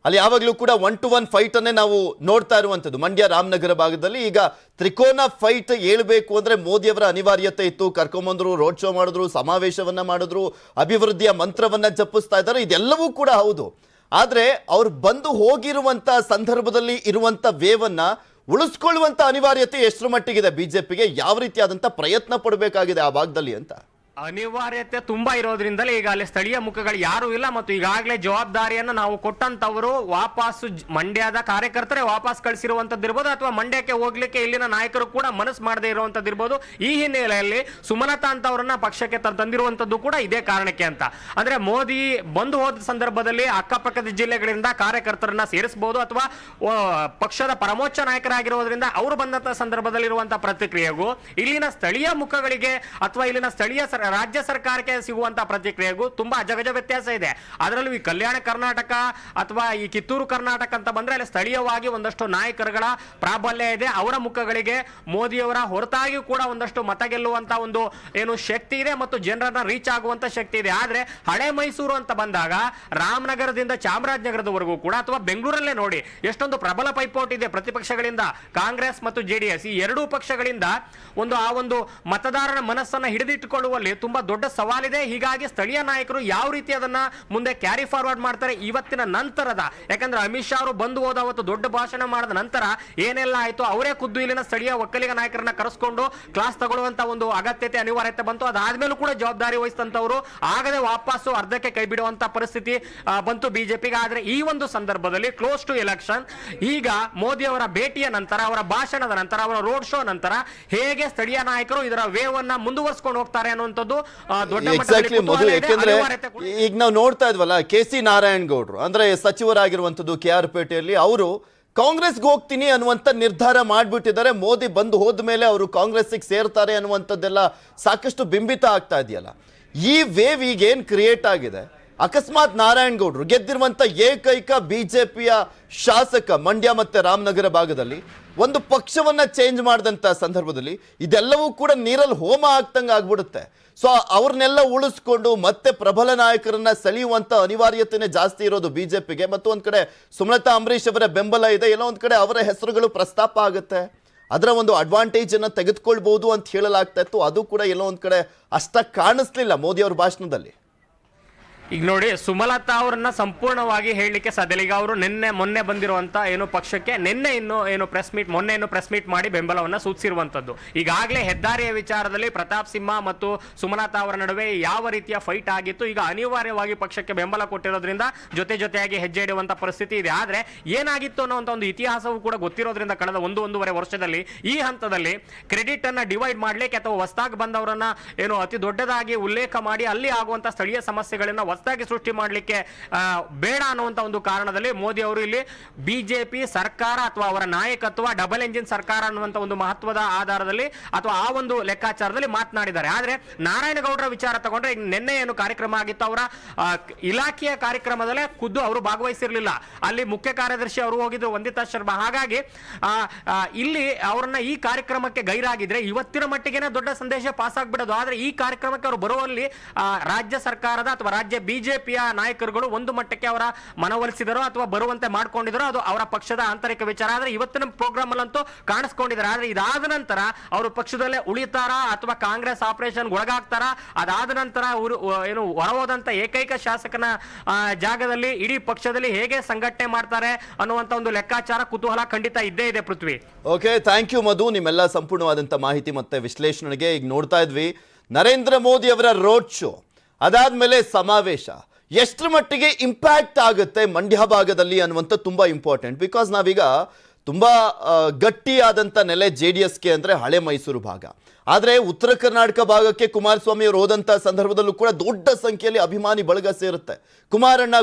ಅಲ್ಲಿ ಯಾವಾಗಲೂ ಕೂಡ 1-to-1 ಫೈಟ್ ಅನ್ನೇ ನಾವು ನೋಡ್ತಾ ಇರುವಂತದ್ದು. ಮಂಡ್ಯ ರಾಮನಗರ ಭಾಗದಲ್ಲಿ ಈಗ ತ್ರಿಕೋನ ಫೈಟ್ ಹೇಳ್ಬೇಕು ಅಂದ್ರೆ ಮೋದಿ ಅವರ ಅನಿವಾರ್ಯತೆ ಇತ್ತು. ಕರ್ಕೊಂಬಂದ್ರು, ರೋಡ್ ಶೋ ಮಾಡಿದ್ರು, ಸಮಾವೇಶವನ್ನ ಮಾಡಿದ್ರು, ಅಭಿವೃದ್ಧಿಯ ಮಂತ್ರವನ್ನ ಜಪಿಸ್ತಾ ಇದ್ದಾರೆ. ಇದೆಲ್ಲವೂ ಕೂಡ ಹೌದು. ಆದ್ರೆ ಅವ್ರು ಬಂದು ಹೋಗಿರುವಂತ ಸಂದರ್ಭದಲ್ಲಿ ಇರುವಂತ ವೇವನ್ನ ಉಳಿಸ್ಕೊಳ್ಳುವಂತ ಅನಿವಾರ್ಯತೆ ಎಷ್ಟರ ಮಟ್ಟಿಗಿದೆ ಬಿಜೆಪಿಗೆ, ಯಾವ ರೀತಿಯಾದಂತ ಪ್ರಯತ್ನ ಪಡಬೇಕಾಗಿದೆ ಆ ಭಾಗದಲ್ಲಿ ಅಂತ? ಅನಿವಾರ್ಯತೆ ತುಂಬಾ ಇರೋದ್ರಿಂದಲೇ ಈಗ ಅಲ್ಲಿ ಸ್ಥಳೀಯ ಮುಖಗಳು ಯಾರು ಇಲ್ಲ, ಮತ್ತು ಈಗಾಗಲೇ ಜವಾಬ್ದಾರಿಯನ್ನು ನಾವು ಕೊಟ್ಟಂತವರು ವಾಪಸ್ಸು ಮಂಡ್ಯದ ಕಾರ್ಯಕರ್ತರೇ ವಾಪಸ್ ಕಳಿಸಿರುವಂತದ್ದಿರ್ಬೋದು, ಅಥವಾ ಮಂಡ್ಯಕ್ಕೆ ಹೋಗ್ಲಿಕ್ಕೆ ಇಲ್ಲಿನ ನಾಯಕರು ಕೂಡ ಮನಸ್ಸು ಮಾಡದೇ ಇರುವಂತದ್ದಿರ್ಬೋದು. ಈ ಹಿನ್ನೆಲೆಯಲ್ಲಿ ಸುಮಲತಾ ಅಂತವರನ್ನ ಪಕ್ಷಕ್ಕೆ ತಂದಿರುವಂತದ್ದು ಕೂಡ ಇದೇ ಕಾರಣಕ್ಕೆ ಅಂತ. ಅಂದ್ರೆ ಮೋದಿ ಬಂದು ಹೋದ ಸಂದರ್ಭದಲ್ಲಿ ಅಕ್ಕಪಕ್ಕದ ಜಿಲ್ಲೆಗಳಿಂದ ಕಾರ್ಯಕರ್ತರನ್ನ ಸೇರಿಸಬಹುದು, ಅಥವಾ ಪಕ್ಷದ ಪರಮೋಚ್ಚ ನಾಯಕರಾಗಿರೋದ್ರಿಂದ ಅವರು ಬಂದಂತ ಸಂದರ್ಭದಲ್ಲಿ ಇರುವಂತಹ ಪ್ರತಿಕ್ರಿಯೆಗೂ ಇಲ್ಲಿನ ಸ್ಥಳೀಯ ಮುಖಗಳಿಗೆ ಅಥವಾ ಇಲ್ಲಿನ ಸ್ಥಳೀಯ ರಾಜ್ಯ ಸರ್ಕಾರಕ್ಕೆ ಸಿಗುವಂತಹ ಪ್ರತಿಕ್ರಿಯೆಗೂ ತುಂಬಾ ಅಜಗಜ ವ್ಯತ್ಯಾಸ ಇದೆ. ಅದರಲ್ಲೂ ಈ ಕಲ್ಯಾಣ ಕರ್ನಾಟಕ ಅಥವಾ ಈ ಕಿತ್ತೂರು ಕರ್ನಾಟಕ ಅಂತ ಬಂದ್ರೆ ಅಲ್ಲಿ ಸ್ಥಳೀಯವಾಗಿ ಒಂದಷ್ಟು ನಾಯಕರುಗಳ ಪ್ರಾಬಲ್ಯ ಇದೆ. ಅವರ ಮುಖಗಳಿಗೆ ಮೋದಿಯವರ ಹೊರತಾಗಿಯೂ ಕೂಡ ಒಂದಷ್ಟು ಮತ ಗೆಲ್ಲುವಂತ ಒಂದು ಏನು ಶಕ್ತಿ ಇದೆ ಮತ್ತು ಜನರನ್ನ ರೀಚ್ ಆಗುವಂತ ಶಕ್ತಿ ಇದೆ. ಆದ್ರೆ ಹಳೆ ಮೈಸೂರು ಅಂತ ಬಂದಾಗ ರಾಮನಗರದಿಂದ ಚಾಮರಾಜನಗರದವರೆಗೂ ಕೂಡ ಅಥವಾ ಬೆಂಗಳೂರಲ್ಲೇ ನೋಡಿ ಎಷ್ಟೊಂದು ಪ್ರಬಲ ಪೈಪೋಟಿ ಇದೆ ಪ್ರತಿಪಕ್ಷಗಳಿಂದ. ಕಾಂಗ್ರೆಸ್ ಮತ್ತು ಜೆಡಿಎಸ್ ಈ ಎರಡೂ ಪಕ್ಷಗಳಿಂದ ಆ ಒಂದು ಮತದಾರನ ಮನಸ್ಸನ್ನ ಹಿಡಿದಿಟ್ಟುಕೊಳ್ಳುವಲ್ಲಿ ತುಂಬಾ ದೊಡ್ಡ ಸವಾಲಿದೆ. ಹೀಗಾಗಿ ಸ್ಥಳೀಯ ನಾಯಕರು ಯಾವ ರೀತಿ ಅದನ್ನ ಮುಂದೆ ಕ್ಯಾರಿ ಫಾರ್ವರ್ಡ್ ಮಾಡ್ತಾರೆ ಇವತ್ತಿನ ನಂತರದ, ಯಾಕಂದ್ರೆ ಅಮಿತ್ ಶಾ ಅವರು ಬಂದು ಹೋದ ಅವತ್ತು ದೊಡ್ಡ ಭಾಷಣ ಮಾಡಿದ ನಂತರ ಏನೆಲ್ಲ ಆಯ್ತು, ಅವರೇ ಖುದ್ದು ಇಲ್ಲಿನ ಸ್ಥಳೀಯ ಒಕ್ಕಲಿಗ ನಾಯಕರನ್ನ ಕರೆಸ್ಕೊಂಡು ಕ್ಲಾಸ್ ತಗೊಳ್ಳುವಂತ ಒಂದು ಅಗತ್ಯತೆ ಅನಿವಾರ್ಯತೆ ಬಂತು. ಅದಾದ್ಮೇಲೂ ಕೂಡ ಜವಾಬ್ದಾರಿ ವಹಿಸಿದಂತವರು ಆಗದೆ ವಾಪಸ್ಸು ಅರ್ಧಕ್ಕೆ ಕೈ ಬಿಡುವಂತ ಪರಿಸ್ಥಿತಿ ಬಂತು ಬಿಜೆಪಿಗೆ. ಆದ್ರೆ ಈ ಒಂದು ಸಂದರ್ಭದಲ್ಲಿ ಕ್ಲೋಸ್ ಟು ಎಲೆಕ್ಷನ್, ಈಗ ಮೋದಿ ಅವರ ಭೇಟಿಯ ನಂತರ, ಅವರ ಭಾಷಣದ ನಂತರ, ಅವರ ರೋಡ್ ಶೋ ನಂತರ ಹೇಗೆ ಸ್ಥಳೀಯ ನಾಯಕರು ಇದರ ವೇವ್ ಅನ್ನ ಮುಂದುವರಿಸಿಕೊಂಡು ಹೋಗ್ತಾರೆ ಅನ್ನುವಂಥದ್ದು ದೊಡ್ಡ ಎಕ್ಸಾಕ್ಟ್ಲಿ ಮಧು. ಯಾಕೆಂದ್ರೆ ಈಗ ನಾವು ನೋಡ್ತಾ ಇದ್ವಲ್ಲ, KC ನಾರಾಯಣಗೌಡರು ಅಂದ್ರೆ ಸಚಿವರಾಗಿರುವಂತದ್ದು KR ಪೇಟೆಯಲ್ಲಿ, ಅವರು ಕಾಂಗ್ರೆಸ್ಗೆ ಹೋಗ್ತೀನಿ ಅನ್ನುವಂತ ನಿರ್ಧಾರ ಮಾಡ್ಬಿಟ್ಟಿದ್ದಾರೆ. ಮೋದಿ ಬಂದು ಹೋದ್ಮೇಲೆ ಅವರು ಕಾಂಗ್ರೆಸ್ಗೆ ಸೇರ್ತಾರೆ ಅನ್ನುವಂಥದ್ದೆಲ್ಲ ಸಾಕಷ್ಟು ಬಿಂಬಿತ ಆಗ್ತಾ ಇದೆಯಲ್ಲ. ಈ ವೇವ್ ಈಗ ಏನ್ ಕ್ರಿಯೇಟ್ ಆಗಿದೆ, ಅಕಸ್ಮಾತ್ ನಾರಾಯಣಗೌಡರು ಗೆದ್ದಿರುವಂತ ಏಕೈಕ ಬಿಜೆಪಿಯ ಶಾಸಕ ಮಂಡ್ಯ ಮತ್ತೆ ರಾಮನಗರ ಭಾಗದಲ್ಲಿ ಒಂದು ಪಕ್ಷವನ್ನ ಚೇಂಜ್ ಮಾಡಿದಂತ ಸಂದರ್ಭದಲ್ಲಿ ಇದೆಲ್ಲವೂ ಕೂಡ ನೀರಲ್ಲಿ ಹೋಮ ಆಗ್ತಂಗ ಆಗ್ಬಿಡುತ್ತೆ. ಸೊ ಅವ್ರನ್ನೆಲ್ಲ ಉಳಿಸ್ಕೊಂಡು ಮತ್ತೆ ಪ್ರಬಲ ನಾಯಕರನ್ನ ಸೆಳೆಯುವಂತ ಅನಿವಾರ್ಯತೆನೇ ಜಾಸ್ತಿ ಇರೋದು ಬಿಜೆಪಿಗೆ. ಮತ್ತು ಒಂದ್ ಕಡೆ ಸುಮಲತಾ ಅಂಬರೀಶ್ ಅವರ ಬೆಂಬಲ ಇದೆ, ಎಲ್ಲೋ ಒಂದ್ ಕಡೆ ಅವರ ಹೆಸರುಗಳು ಪ್ರಸ್ತಾಪ ಆಗುತ್ತೆ, ಅದರ ಒಂದು ಅಡ್ವಾಂಟೇಜ್ ಅನ್ನ ತೆಗೆದುಕೊಳ್ಬಹುದು ಅಂತ ಹೇಳಲಾಗ್ತಾ ಇತ್ತು. ಅದು ಕೂಡ ಎಲ್ಲೋ ಒಂದ್ ಕಡೆ ಅಷ್ಟಾಗಿ ಕಾಣಿಸ್ಲಿಲ್ಲ ಮೋದಿ ಅವ್ರ ಭಾಷಣದಲ್ಲಿ. ಈಗ ನೋಡಿ, ಸುಮಲತಾ ಅವರನ್ನ ಸಂಪೂರ್ಣವಾಗಿ ಹೇಳಲಿಕ್ಕೆ ಸಾಧ್ಯ. ಈಗ ಅವರು ಮೊನ್ನೆ ಬಂದಿರುವಂತ ಏನು ಪಕ್ಷಕ್ಕೆ ಮೊನ್ನೆ ಪ್ರೆಸ್ ಮೀಟ್ ಮಾಡಿ ಬೆಂಬಲವನ್ನ ಸೂಚಿಸಿರುವಂತದ್ದು. ಈಗಾಗಲೇ ಹೆದ್ದಾರಿಯ ವಿಚಾರದಲ್ಲಿ ಪ್ರತಾಪ್ ಸಿಂಹ ಮತ್ತು ಸುಮಲತಾ ಅವರ ನಡುವೆ ಯಾವ ರೀತಿಯ ಫೈಟ್ ಆಗಿತ್ತು, ಈಗ ಅನಿವಾರ್ಯವಾಗಿ ಪಕ್ಷಕ್ಕೆ ಬೆಂಬಲ ಕೊಟ್ಟಿರೋದ್ರಿಂದ ಜೊತೆಯಾಗಿ ಹೆಜ್ಜೆ ಇಡುವಂತ ಪರಿಸ್ಥಿತಿ ಇದೆ. ಆದ್ರೆ ಏನಾಗಿತ್ತು ಅನ್ನುವಂತ ಒಂದು ಇತಿಹಾಸವೂ ಕೂಡ ಗೊತ್ತಿರೋದ್ರಿಂದ ಕಳೆದ 1.5 ವರ್ಷದಲ್ಲಿ ಈ ಹಂತದಲ್ಲಿ ಕ್ರೆಡಿಟ್ ಅನ್ನ ಡಿವೈಡ್ ಮಾಡ್ಲಿಕ್ಕೆ ಅಥವಾ ಹೊಸದಾಗಿ ಬಂದವರನ್ನ ಅತಿ ದೊಡ್ಡದಾಗಿ ಉಲ್ಲೇಖ ಮಾಡಿ ಅಲ್ಲಿ ಆಗುವಂತ ಸ್ಥಳೀಯ ಸಮಸ್ಯೆಗಳನ್ನ ಹೊಸದಾಗಿ ಸೃಷ್ಟಿ ಮಾಡಲಿಕ್ಕೆ ಬೇಡ ಅನ್ನುವಂತ ಒಂದು ಕಾರಣದಲ್ಲಿ ಮೋದಿ ಅವರು ಇಲ್ಲಿ ಬಿಜೆಪಿ ಸರ್ಕಾರ ಅಥವಾ ಅವರ ನಾಯಕತ್ವ ಡಬಲ್ ಎಂಜಿನ್ ಸರ್ಕಾರ ಅನ್ನುವಂತ ಒಂದು ಮಹತ್ವದ ಆಧಾರದಲ್ಲಿ ಅಥವಾ ಆ ಒಂದು ಲೆಕ್ಕಾಚಾರದಲ್ಲಿ ಮಾತನಾಡಿದ್ದಾರೆ. ಆದ್ರೆ ನಾರಾಯಣಗೌಡರ ವಿಚಾರ ತಗೊಂಡ್ರೆ, ಈಗ ನಿನ್ನೆ ಏನು ಕಾರ್ಯಕ್ರಮ ಆಗಿತ್ತು, ಅವರ ಇಲಾಖೆಯ ಕಾರ್ಯಕ್ರಮದಲ್ಲೇ ಖುದ್ದು ಅವರು ಭಾಗವಹಿಸಿರ್ಲಿಲ್ಲ. ಅಲ್ಲಿ ಮುಖ್ಯ ಕಾರ್ಯದರ್ಶಿ ಅವರು ಹೋಗಿದ್ರು, ವಂದಿತಾ ಶರ್ಮಾ. ಹಾಗಾಗಿ ಇಲ್ಲಿ ಅವರನ್ನ ಈ ಕಾರ್ಯಕ್ರಮಕ್ಕೆ ಗೈರಾಗಿದ್ರೆ ಇವತ್ತಿನ ಮಟ್ಟಿಗೆನೇ ದೊಡ್ಡ ಸಂದೇಶ ಪಾಸ್ ಆಗ್ಬಿಡೋದು. ಆದ್ರೆ ಈ ಕಾರ್ಯಕ್ರಮಕ್ಕೆ ಅವರು ಬರುವಲ್ಲಿ ರಾಜ್ಯ ಸರ್ಕಾರದ ಅಥವಾ ರಾಜ್ಯ ಬಿಜೆಪಿಯ ನಾಯಕರುಗಳು ಒಂದು ಮಟ್ಟಕ್ಕೆ ಅವರ ಮನವೊಲಿಸಿದರೋ ಅಥವಾ ಬರುವಂತೆ ಮಾಡ್ಕೊಂಡಿದ್ರು, ಅದು ಅವರ ಪಕ್ಷದ ಆಂತರಿಕ ವಿಚಾರ. ಆದ್ರೆ ಇವತ್ತಿನ ಪ್ರೋಗ್ರಾಮ್ ಅಲ್ಲಂತೂ ಕಾಣಿಸ್ಕೊಂಡಿದ್ದಾರೆ. ಆದ್ರೆ ಇದಾದ ನಂತರ ಅವರು ಪಕ್ಷದಲ್ಲೇ ಉಳಿತಾರ ಅಥವಾ ಕಾಂಗ್ರೆಸ್ ಆಪರೇಷನ್ ಒಳಗಾಗ್ತಾರ, ಅದಾದ ನಂತರ ಹೊರಹೋದಂತ ಏಕೈಕ ಶಾಸಕನ ಜಾಗದಲ್ಲಿ ಇಡೀ ಪಕ್ಷದಲ್ಲಿ ಹೇಗೆ ಸಂಘಟನೆ ಮಾಡ್ತಾರೆ ಅನ್ನುವಂತ ಒಂದು ಲೆಕ್ಕಾಚಾರ ಕುತೂಹಲ ಖಂಡಿತ ಇದ್ದೇ ಇದೆ. ಪೃಥ್ವಿ, ಓಕೆ, ಥ್ಯಾಂಕ್ ಯು ಮಧು, ನಿಮ್ಮೆಲ್ಲ ಸಂಪೂರ್ಣವಾದಂತ ಮಾಹಿತಿ ಮತ್ತೆ ವಿಶ್ಲೇಷಣೆಗೆ. ಈಗ ನೋಡ್ತಾ ಇದ್ವಿ ನರೇಂದ್ರ ಮೋದಿ ಅವರ ರೋಡ್ ಶೋ, ಅದಾದ್ಮೇಲೆ ಸಮಾವೇಶ ಎಷ್ಟರ ಮಟ್ಟಿಗೆ ಇಂಪ್ಯಾಕ್ಟ್ ಆಗುತ್ತೆ ಮಂಡ್ಯ ಭಾಗದಲ್ಲಿ ಅನ್ನುವಂಥ ತುಂಬಾ ಇಂಪಾರ್ಟೆಂಟ್. ಬಿಕಾಸ್ ನಾವೀಗ ತುಂಬಾ ಗಟ್ಟಿಯಾದಂಥ ನೆಲೆ JDSಗೆ ಅಂದ್ರೆ ಹಳೆ ಮೈಸೂರು ಭಾಗ. ಆದರೆ ಉತ್ತರ ಕರ್ನಾಟಕ ಭಾಗಕ್ಕೆ ಕುಮಾರಸ್ವಾಮಿ ಅವರು ಹೋದಂಥ ಸಂದರ್ಭದಲ್ಲೂ ಕೂಡ ದೊಡ್ಡ ಸಂಖ್ಯೆಯಲ್ಲಿ ಅಭಿಮಾನಿ ಬಳಗ ಸೇರುತ್ತೆ. ಕುಮಾರಣ್ಣ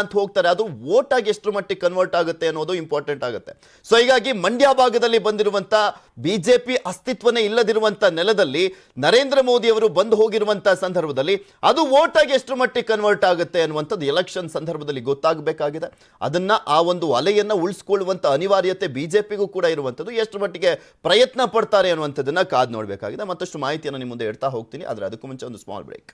ಅಂತ ಹೋಗ್ತಾರೆ. ಅದು ವೋಟ್ ಆಗಿ ಎಷ್ಟು ಮಟ್ಟಿಗೆ ಕನ್ವರ್ಟ್ ಆಗುತ್ತೆ ಅನ್ನೋದು ಇಂಪಾರ್ಟೆಂಟ್ ಆಗುತ್ತೆ. ಸೊ ಹೀಗಾಗಿ ಮಂಡ್ಯ ಭಾಗದಲ್ಲಿ ಬಂದಿರುವಂಥ ಬಿಜೆಪಿ ಅಸ್ತಿತ್ವನೇ ಇಲ್ಲದಿರುವಂಥ ನೆಲದಲ್ಲಿ ನರೇಂದ್ರ ಮೋದಿ ಅವರು ಬಂದು ಹೋಗಿರುವಂಥ ಸಂದರ್ಭದಲ್ಲಿ ಅದು ವೋಟ್ ಆಗಿ ಎಷ್ಟು ಮಟ್ಟಿಗೆ ಕನ್ವರ್ಟ್ ಆಗುತ್ತೆ ಅನ್ನುವಂಥದ್ದು ಎಲೆಕ್ಷನ್ ಸಂದರ್ಭದಲ್ಲಿ ಗೊತ್ತಾಗಬೇಕಾಗಿದೆ. ಅದನ್ನ ಆ ಒಂದು ಅಲೆಯನ್ನ ಉಳಿಸ್ಕೊಳ್ಳುವಂಥ ಅನಿವಾರ್ಯತೆ ಬಿಜೆಪಿಗೂ ಕೂಡ ಇರುವಂಥದ್ದು. ಎಷ್ಟು ಮಟ್ಟಿಗೆ ಪ್ರಯತ್ನ ಪಡ್ತಾರೆ ಅನ್ನುವಂಥದ್ದನ್ನ ಕಾದು ನೋಡಬೇಕಾಗಿದೆ. ಮತ್ತಷ್ಟು ಮಾಹಿತಿಯನ್ನು ನಿಮ್ಮ ಮುಂದೆ ಇಡ್ತಾ ಹೋಗ್ತೀನಿ. ಆದರೆ ಅದಕ್ಕೂ ಮುಂಚೆ ಒಂದು ಸ್ಮಾಲ್ ಬ್ರೇಕ್.